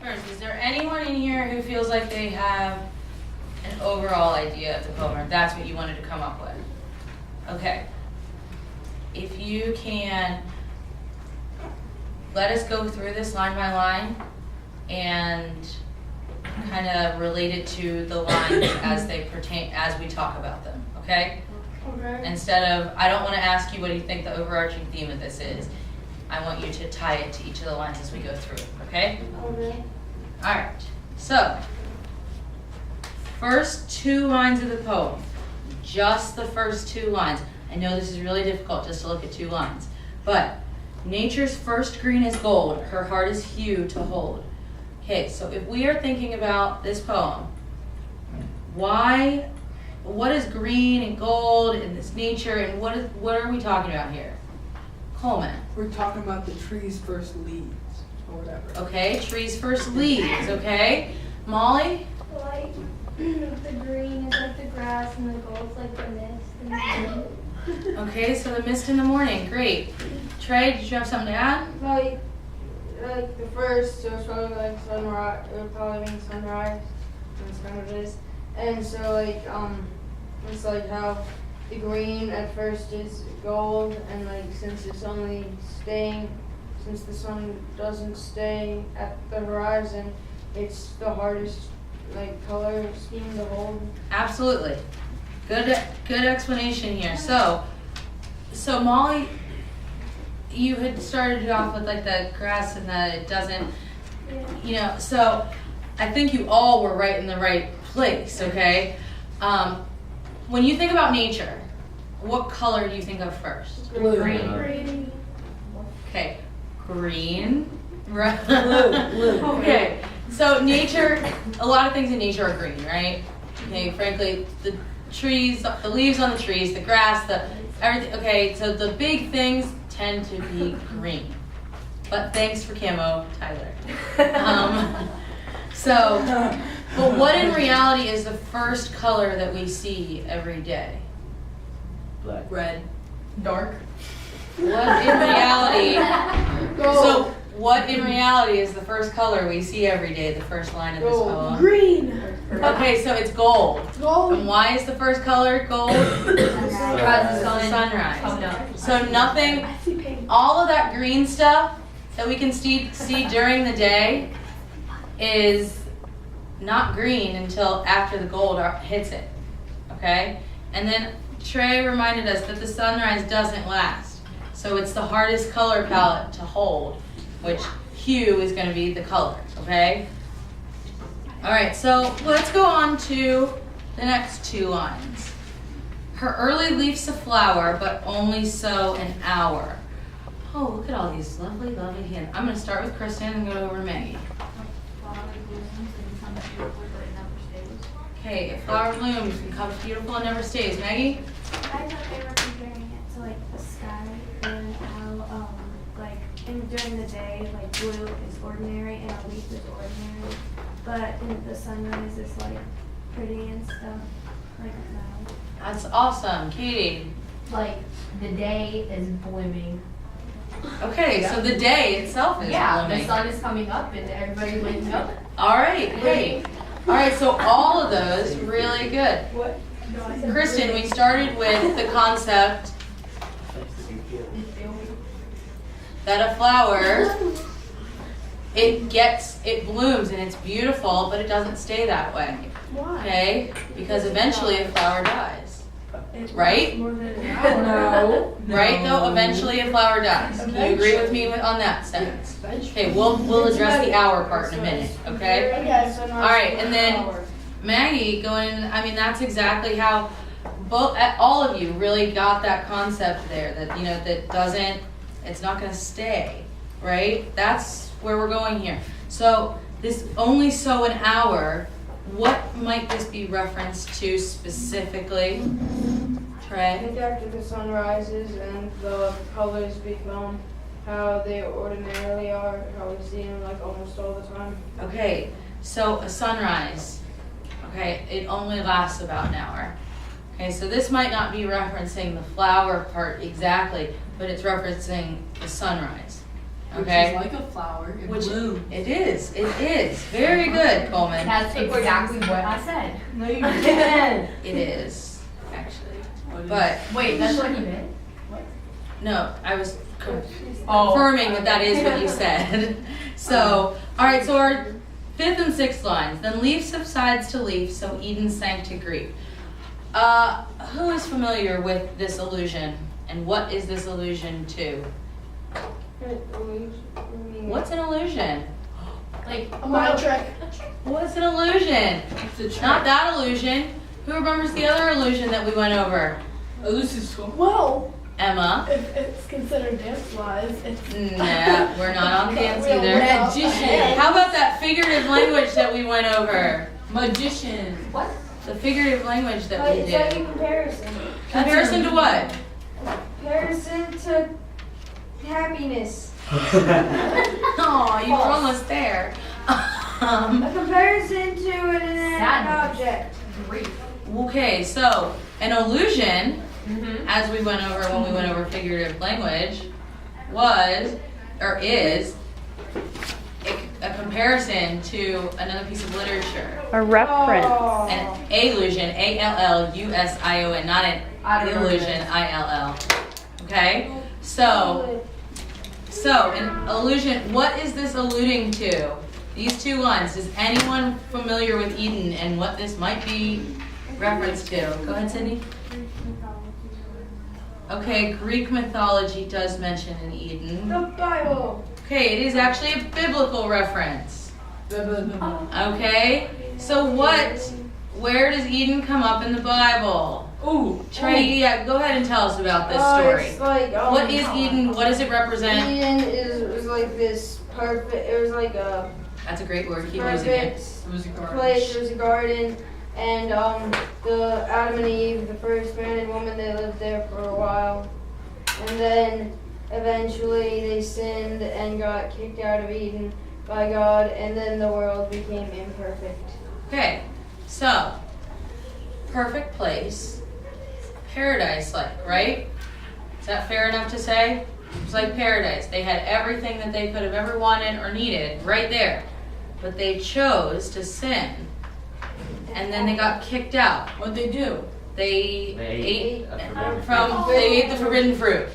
First, is there anyone in here who feels like they have an overall idea of the poem, or that's what you wanted to come up with? Okay. If you can let us go through this line by line and kind of relate it to the lines as they pertain, as we talk about them, okay? Okay. Instead of, I don't want to ask you what do you think the overarching theme of this is. I want you to tie it to each of the lines as we go through, okay? Okay. All right, so first 2 lines of the poem, just the first 2 lines. I know this is really difficult just to look at 2 lines, but nature's first green is gold, her heart is hue to hold. Okay, so if we are thinking about this poem, what is green and gold in this nature, and what are we talking about here? Coleman. We're talking about the tree's first leaves, or whatever. Okay, trees first leaves, okay? Molly? Like the green is like the grass and the gold's like the mist and the wind. Okay, so the mist in the morning, great. Trey, did you have something to add? Like the first, so it's probably like sunrise. It would probably mean sunrise. That's kind of what it is. And so it's like how the green at first is gold, and like since the sun doesn't stay at the horizon, it's the hardest like color scheme to hold. Absolutely. Good explanation here. So Molly, you had started it off with like the grass and that it doesn't, you know, so I think you all were right in the right place, okay? When you think about nature, what color do you think of first? Blue. Green. Okay, green, right? Blue. Okay, so nature, a lot of things in nature are green, right? Okay, frankly, the trees, the leaves on the trees, the grass, everything. Okay, so the big things tend to be green. But thanks for camo, Tyler. But what in reality is the first color that we see every day? Black. Red. Dark. What in reality? So what in reality is the first color we see every day? The first line of this poem. Green. Okay, so it's gold. Gold. And why is the first color gold? Because the sun Sunrise. coming up. So nothing, I see pink. all of that green stuff that we can see during the day is not green until after the gold hits it, okay? And then Trey reminded us that the sunrise doesn't last. So it's the hardest color palette to hold, which hue is going to be the color, okay? All right, so let's go on to the next 2 lines. Her early leaf's a flower, but only so an hour. Oh, look at all these lovely, lovely hands. I'm going to start with Kristen and go over to Maggie. Okay, if flower blooms and becomes beautiful and never stays. Maggie? I thought they were comparing it to like the sky and how during the day like blue is ordinary and a leaf is ordinary, but in the sunrise is like pretty and stuff like that. That's awesome. Katie? Like the day is blooming. Okay, so the day itself is Yeah, blooming. the sun is coming up and everybody's waking up. All right, great. All right, so all of those really good. What? Kristen, we started with the concept that a flower, it blooms and it's beautiful, but it doesn't stay that way. Why? Okay? Because eventually a flower dies. Right? More than an hour. No. Right though? Eventually a flower dies. Can you agree with me on that sentence? Okay, we'll address the hour part in a minute, okay? Okay, sunrise. All right, and then Maggie that's exactly how all of you really got that concept there, that, you know, it's not going to stay, right? That's where we're going here. So this only so an hour, what might this be referenced to specifically? I Trey? think after the sun rises and the colors become how they ordinarily are, how we see them like almost all the time. Okay, so a sunrise, okay, it only lasts about an hour. Okay, so this might not be referencing the flower part exactly, but it's referencing the sunrise. Okay? Which is like a flower. It Which- blooms. It is. Very good, Coleman. That's exactly what I said. No, you didn't. It is, actually. What is- But, Wait, that's what you meant? no, I was Oh. confirming that is what you said. So, alright, so our 5th and 6th lines. Then leaf subsides to leaf, so Eden sank to grief. Who is familiar with this allusion? And what is this allusion to? What's an illusion? Like, A mind trick. What's an illusion? It's a trick. Not that illusion. Who remembers the other illusion that we went over? Elusive school. Well, Emma? if it's considered dance-wise, it's... Nah, we're not on dance Real either. well. Magician. How about that figurative language that we went over? Magician. what? The figurative language that Like, we it's like did. a comparison. Comparison to what? Comparison to happiness. Oh, you were almost there. A comparison to an inanimate Sadness. object. Grief. Okay, so an illusion, Mm-hmm. as we went over when we went over figurative language, was or is a comparison to another piece of literature. A reference. Oh. An allusion, A-L-L-U-S-I-O-N, not an I don't know illusion, this. I-L-L. Okay? So an illusion, what is this alluding to? These two lines. Is anyone familiar with Eden and what this might be referenced to? Go ahead, Sydney. Okay, Greek mythology does mention an Eden. The Bible. Okay, it is actually a biblical reference. Blah, blah, blah, blah. Okay? So where does Eden come up in the Bible? Ooh. Trey, yeah, go ahead and tell us about this It's story. like, What is Eden? What does it represent? Eden was like this perfect. It was like a That's a great word. Keep using it. perfect It was a garden. place. There was a garden, and the Adam and Eve, the first man and woman, they lived there for a while, and then eventually they sinned and got kicked out of Eden by God, and then the world became imperfect. Okay, so perfect place, paradise-like, right? Is that fair enough to say? It's like paradise. They had everything that they could have ever wanted or needed right there, but they chose to sin, and then they got kicked out. What'd they do? They They ate ate they ate the forbidden fruit.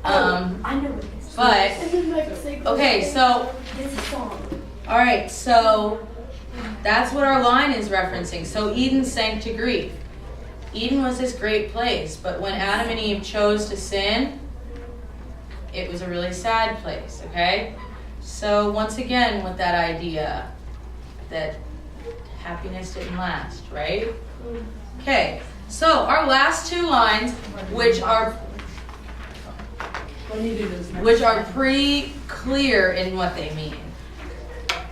I know what this is. But And then like say, okay, so It's a song. all right, so that's what our line is referencing. So Eden sank to grief. Eden was this great place, but when Adam and Eve chose to sin, it was a really sad place, okay? So once again with that idea that happiness didn't last, right? Okay, so our last two lines, which are pretty clear in what they mean.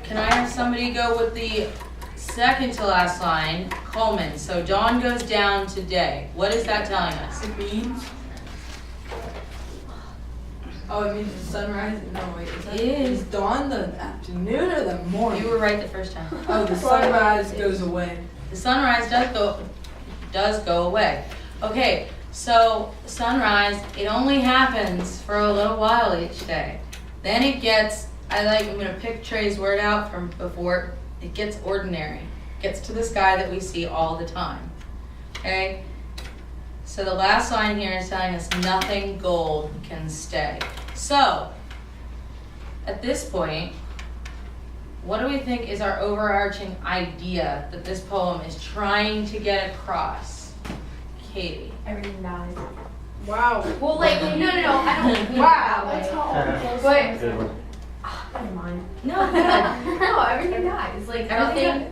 Can I have somebody go with the second to last line, Coleman? So dawn goes down today. What is that telling us? It means. Oh, it means the sunrise? No, wait. Is that, Is. is dawn the afternoon or the morning? You were right the first time. Oh, the sunrise goes away. The sunrise does go away. Okay, so sunrise, it only happens for a little while each day. Then it gets, I'm gonna pick Trey's word out from before, it gets ordinary. It gets to the sky that we see all the time. Okay? So the last line here is telling us nothing gold can stay. So, at this point, what do we think is our overarching idea that this poem is trying to get across? Katie. Everything dies. Wow. Well, like, no, I don't. Wow. That's how all But- those Good one. Never mind. No, No, everything dies. Like, Everything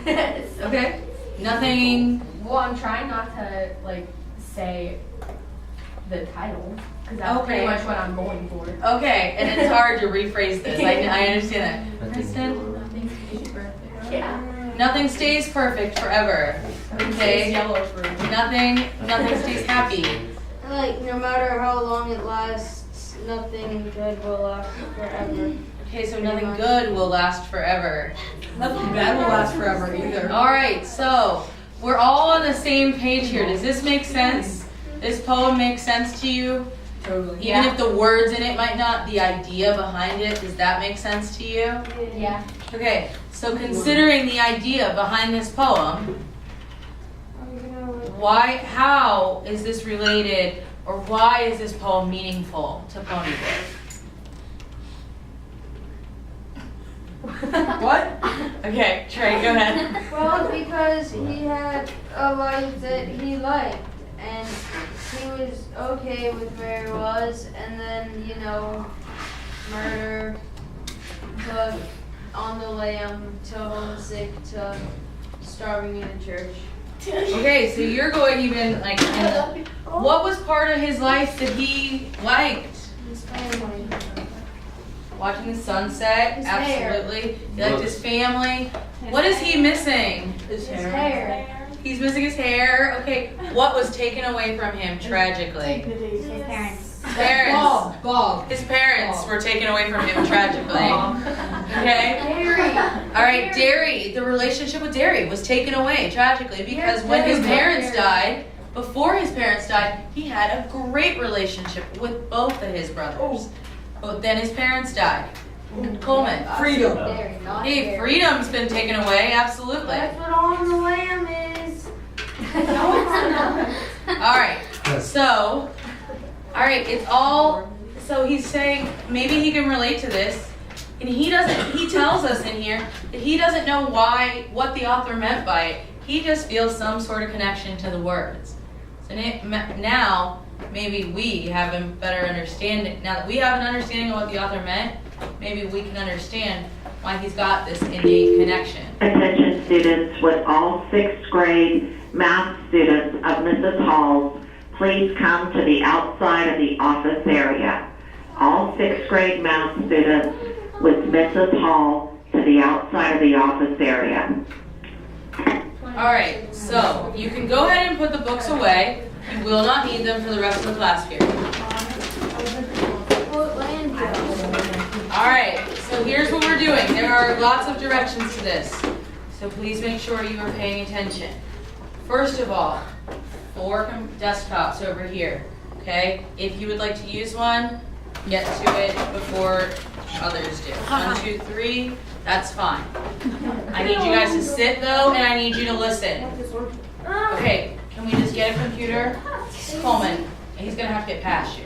nothing. okay. Nothing. Well, I'm trying not to, like, say the title, because that's Okay. pretty much what I'm going for. Okay, and it's hard to rephrase this. I understand that. Nothing Kristen, Yeah. nothing stays perfect forever. It's Okay. yellow for Nothing stays happy. Like, no matter how long it lasts, nothing good will last forever. Okay, so nothing good will last forever. Nothing bad will last forever either. All right, so we're all on the same page here. Does this make sense? This poem makes sense to you? Totally. Even if the words in it might not, the idea behind it, does that make sense to you? Yeah. Okay, so considering the idea behind this poem, how is this related, or why is this poem meaningful to Ponyboy? What? Okay, Trey, go ahead. Well, because he had a life that he liked, and he was okay with where he was, and then, murder, to on the lam, to homesick, to starving in a church. Okay, so you're going even like, what was part of his life that he liked? His family. Watching the sunset, His hair. absolutely. He liked his family. What is he missing? His His hair. hair. He's missing his hair. Okay, what was taken away from him tragically? Dignity. His parents. Parents. Bob. His parents were taken away from him tragically. Okay? All right, Derry. The relationship with Derry was taken away tragically because when his parents died, before his parents died, he had a great relationship with both of his brothers. But then his parents died. Coleman. Freedom. Dairy, not Hey, dairy. freedom's been taken away, absolutely. That's what on the lamb is. All right, so, it's all, so he's saying, maybe he can relate to this, and he tells us in here that he doesn't know what the author meant by it. He just feels some sort of connection to the words. So now, maybe we have a better understanding, now that we have an understanding of what the author meant, maybe we can understand why he's got this innate connection. Attention students, with all 6th grade math students of Mrs. Hall's, please come to the outside of the office area. All 6th grade math students with Mrs. Hall to the outside of the office area. All right, so you can go ahead and put the books away. You will not need them for the rest of the class period. All right, so here's what we're doing. There are lots of directions to this, so please make sure you are paying attention. First of all, 4 desktops over here, okay? If you would like to use one, get to it before others do. 1, 2, 3, that's fine. I need you guys to sit though, and I need you to listen. Okay, can we just get a computer? Coleman, he's gonna have to get past you.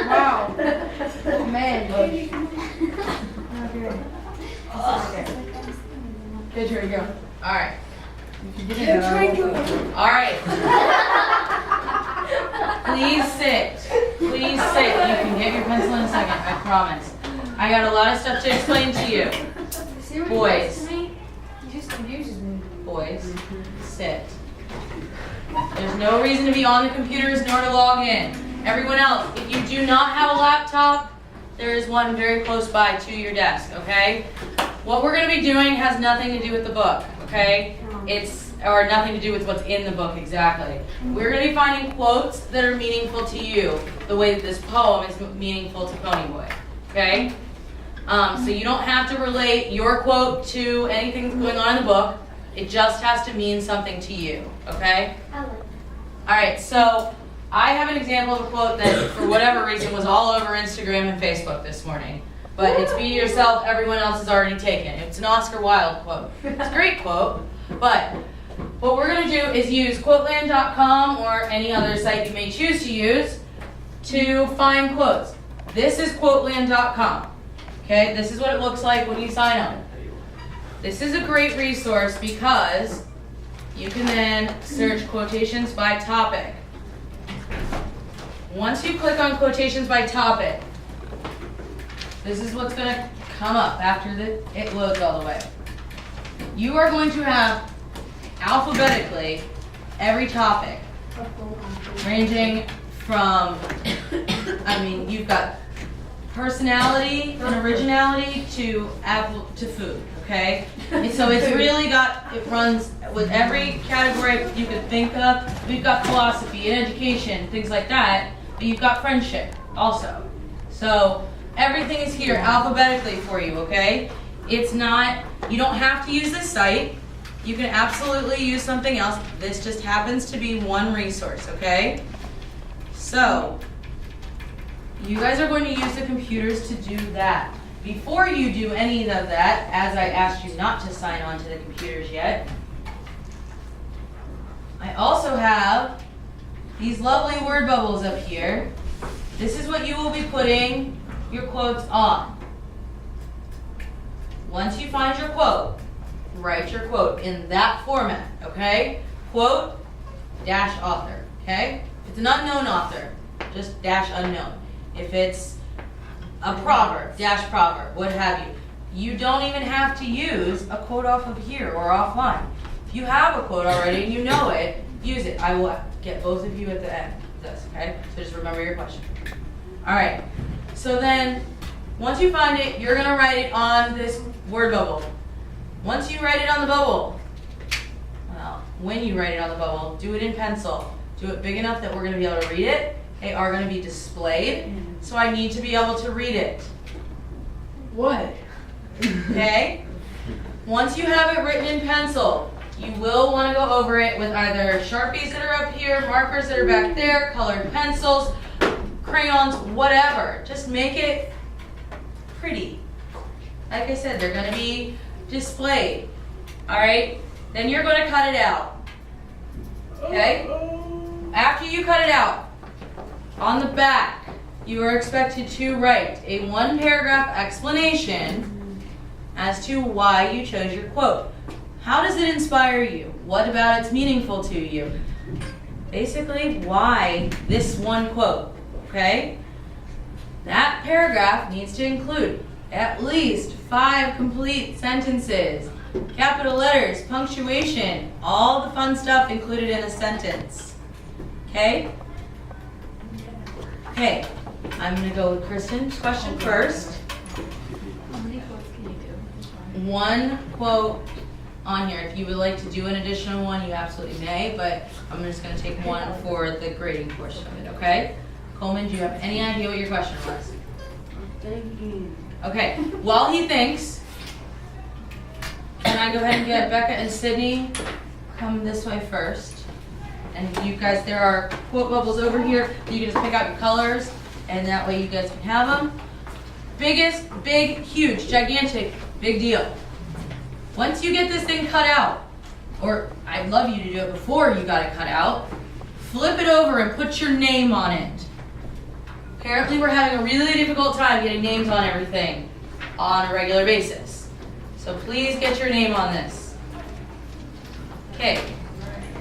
Wow. Oh, man. Okay, Trey, go. All right. If you get it, All right. Please sit. Please sit. You can get your pencil in a second, I promise. I got a lot of stuff to explain to you. See what Boys. he does to me? He just confuses me. Boys, sit. There's no reason to be on the computers nor to log in. Everyone else, if you do not have a laptop, there is one very close by to your desk, okay? What we're going to be doing has nothing to do with the book, okay? Or nothing to do with what's in the book exactly. We're going to be finding quotes that are meaningful to you, the way that this poem is meaningful to Ponyboy, okay? So you don't have to relate your quote to anything that's going on in the book. It just has to mean something to you, okay? All right, so I have an example of a quote that, for whatever reason, was all over Instagram and Facebook this morning. But it's be yourself, everyone else has already taken. It's an Oscar Wilde quote. It's a great quote, but what we're going to do is use quoteland.com or any other site you may choose to use to find quotes. This is quoteland.com. Okay, this is what it looks like when you sign up. This is a great resource because you can then search quotations by topic. Once you click on quotations by topic, this is what's going to come up after it loads all the way. You are going to have alphabetically every topic, ranging from, you've got personality and originality to food, okay? And so it runs with every category you could think of. We've got philosophy and education, things like that, but you've got friendship also. So everything is here alphabetically for you, okay? You don't have to use this site. You can absolutely use something else. This just happens to be one resource, okay? So, you guys are going to use the computers to do that. Before you do any of that, as I asked you not to sign on to the computers yet, I also have these lovely word bubbles up here. This is what you will be putting your quotes on. Once you find your quote, write your quote in that format, okay? Quote, dash author, okay? If it's an unknown author, just dash unknown. If it's a proverb, dash proverb, what have you. You don't even have to use a quote off of here or offline. If you have a quote already and you know it, use it. I will get both of you at the end of this, okay? So just remember your question. All right, so then once you find it, you're gonna write it on this word bubble. Once you write it on the bubble, well, when you write it on the bubble, do it in pencil. Do it big enough that we're gonna be able to read it. They are gonna be displayed, so I need to be able to read it, What? okay? Once you have it written in pencil, you will wanna go over it with either Sharpies that are up here, markers that are back there, colored pencils, crayons, whatever. Just make it pretty. Like I said, they're gonna be displayed. All right? Then you're gonna cut it out. Okay? After you cut it out, on the back, you are expected to write a 1-paragraph explanation as to why you chose your quote. How does it inspire you? What about it's meaningful to you? Basically, why this one quote, okay? That paragraph needs to include at least 5 complete sentences, capital letters, punctuation, all the fun stuff included in a sentence, okay? Okay, I'm gonna go with Kristen's question first. How many quotes can you do? 1 quote on here. If you would like to do an additional one, you absolutely may, but I'm just gonna take 1 for the grading portion of it, okay? Coleman, do you have any idea what your question was? Okay, while he thinks, can I go ahead and get Becca and Sydney come this way first? And you guys, there are quote bubbles over here. You can just pick out your colors, and that way you guys can have them. Biggest, big, huge, gigantic, big deal. Once you get this thing cut out, or I'd love you to do it before you got it cut out, flip it over and put your name on it. Apparently we're having a really difficult time getting names on everything on a regular basis. So please get your name on this. Okay,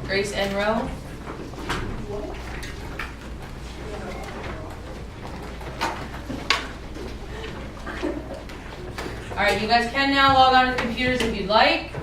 Grace and Roe. All right, you guys can now log on to the computers if you'd like.